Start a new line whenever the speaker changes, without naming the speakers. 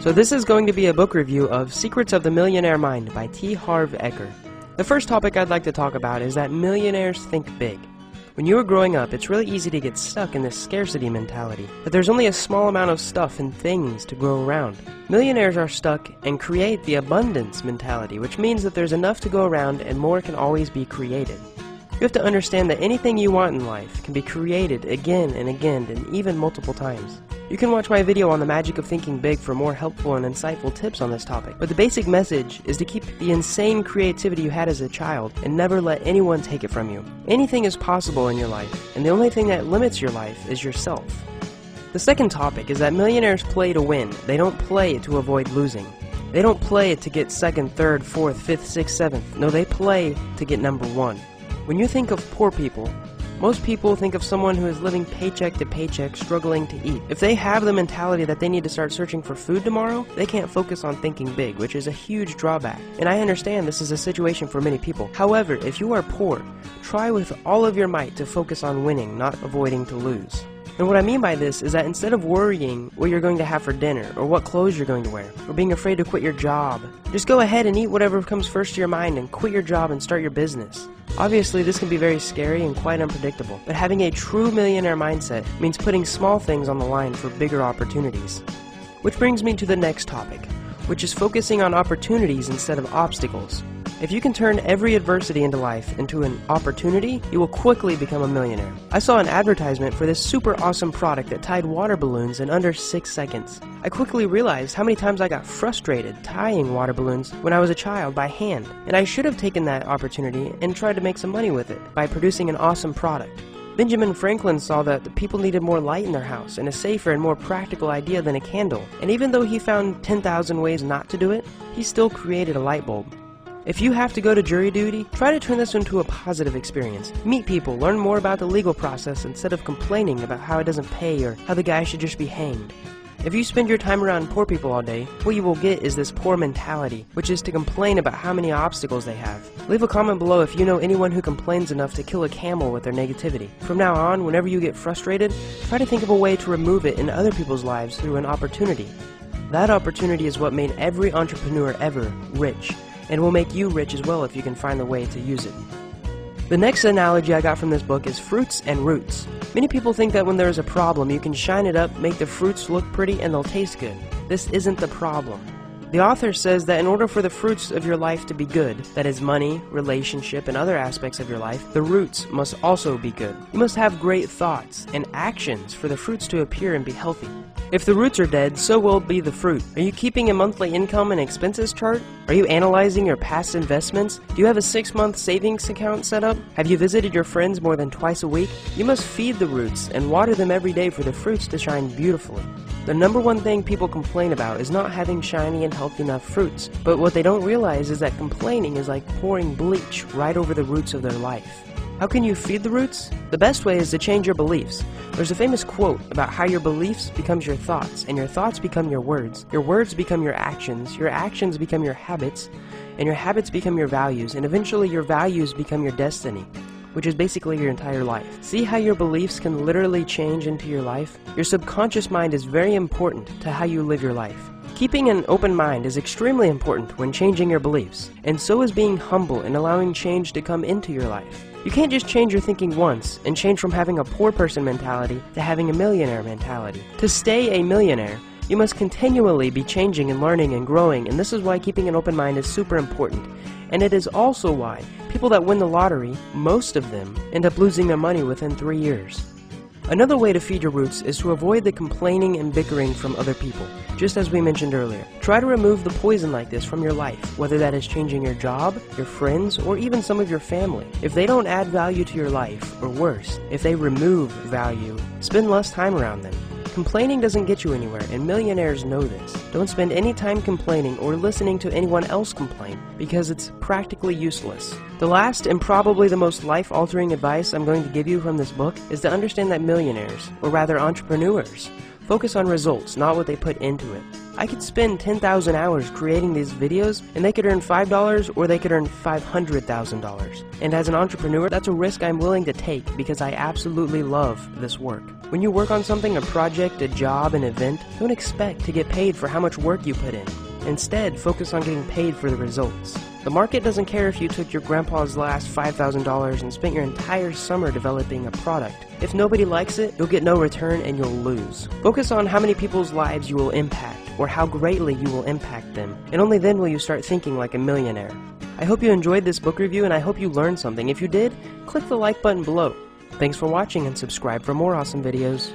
So this is going to be a book review of Secrets of the Millionaire Mind by T. Harv Eker. The first topic I'd like to talk about is that millionaires think big. When you were growing up, it's really easy to get stuck in this scarcity mentality, that there's only a small amount of stuff and things to go around. Millionaires are stuck and create the abundance mentality, which means that there's enough to go around and more can always be created. You have to understand that anything you want in life can be created again and again and even multiple times. You can watch my video on the magic of thinking big for more helpful and insightful tips on this topic, but the basic message is to keep the insane creativity you had as a child and never let anyone take it from you. Anything is possible in your life, and the only thing that limits your life is yourself. The second topic is that millionaires play to win. They don't play to avoid losing. They don't play to get second, third, fourth, fifth, sixth, seventh. No, they play to get number one. When you think of poor people, most people think of someone who is living paycheck to paycheck, struggling to eat. If they have the mentality that they need to start searching for food tomorrow, they can't focus on thinking big, which is a huge drawback. And I understand this is a situation for many people. However, if you are poor, try with all of your might to focus on winning, not avoiding to lose. And what I mean by this is that instead of worrying what you're going to have for dinner, or what clothes you're going to wear, or being afraid to quit your job, just go ahead and eat whatever comes first to your mind and quit your job and start your business. Obviously, this can be very scary and quite unpredictable, but having a true millionaire mindset means putting small things on the line for bigger opportunities. Which brings me to the next topic, which is focusing on opportunities instead of obstacles. If you can turn every adversity into life into an opportunity, you will quickly become a millionaire. I saw an advertisement for this super awesome product that tied water balloons in under 6 seconds. I quickly realized how many times I got frustrated tying water balloons when I was a child by hand, and I should have taken that opportunity and tried to make some money with it by producing an awesome product. Benjamin Franklin saw that the people needed more light in their house and a safer and more practical idea than a candle, and even though he found 10,000 ways not to do it, he still created a light bulb. If you have to go to jury duty, try to turn this into a positive experience. Meet people, learn more about the legal process instead of complaining about how it doesn't pay or how the guy should just be hanged. If you spend your time around poor people all day, what you will get is this poor mentality, which is to complain about how many obstacles they have. Leave a comment below if you know anyone who complains enough to kill a camel with their negativity. From now on, whenever you get frustrated, try to think of a way to remove it in other people's lives through an opportunity. That opportunity is what made every entrepreneur ever rich, and will make you rich as well if you can find the way to use it. The next analogy I got from this book is fruits and roots. Many people think that when there is a problem, you can shine it up, make the fruits look pretty, and they'll taste good. This isn't the problem. The author says that in order for the fruits of your life to be good, that is money, relationship, and other aspects of your life, the roots must also be good. You must have great thoughts and actions for the fruits to appear and be healthy. If the roots are dead, so will be the fruit. Are you keeping a monthly income and expenses chart? Are you analyzing your past investments? Do you have a 6-month savings account set up? Have you visited your friends more than twice a week? You must feed the roots and water them every day for the fruits to shine beautifully. The number one thing people complain about is not having shiny and healthy enough fruits, but what they don't realize is that complaining is like pouring bleach right over the roots of their life. How can you feed the roots? The best way is to change your beliefs. There's a famous quote about how your beliefs becomes your thoughts, and your thoughts become your words become your actions become your habits, and your habits become your values, and eventually your values become your destiny, which is basically your entire life. See how your beliefs can literally change into your life? Your subconscious mind is very important to how you live your life. Keeping an open mind is extremely important when changing your beliefs, and so is being humble and allowing change to come into your life. You can't just change your thinking once and change from having a poor person mentality to having a millionaire mentality. To stay a millionaire, you must continually be changing and learning and growing, and this is why keeping an open mind is super important. And it is also why people that win the lottery, most of them, end up losing their money within 3 years. Another way to feed your roots is to avoid the complaining and bickering from other people, just as we mentioned earlier. Try to remove the poison like this from your life, whether that is changing your job, your friends, or even some of your family. If they don't add value to your life, or worse, if they remove value, spend less time around them. Complaining doesn't get you anywhere, and millionaires know this. Don't spend any time complaining or listening to anyone else complain, because it's practically useless. The last and probably the most life-altering advice I'm going to give you from this book is to understand that millionaires, or rather entrepreneurs, focus on results, not what they put into it. I could spend 10,000 hours creating these videos, and they could earn $5 or they could earn $500,000. And as an entrepreneur, that's a risk I'm willing to take because I absolutely love this work. When you work on something, a project, a job, an event, don't expect to get paid for how much work you put in. Instead, focus on getting paid for the results. The market doesn't care if you took your grandpa's last $5,000 and spent your entire summer developing a product. If nobody likes it, you'll get no return and you'll lose. Focus on how many people's lives you will impact, or how greatly you will impact them, and only then will you start thinking like a millionaire. I hope you enjoyed this book review and I hope you learned something. If you did, click the like button below. Thanks for watching and subscribe for more awesome videos.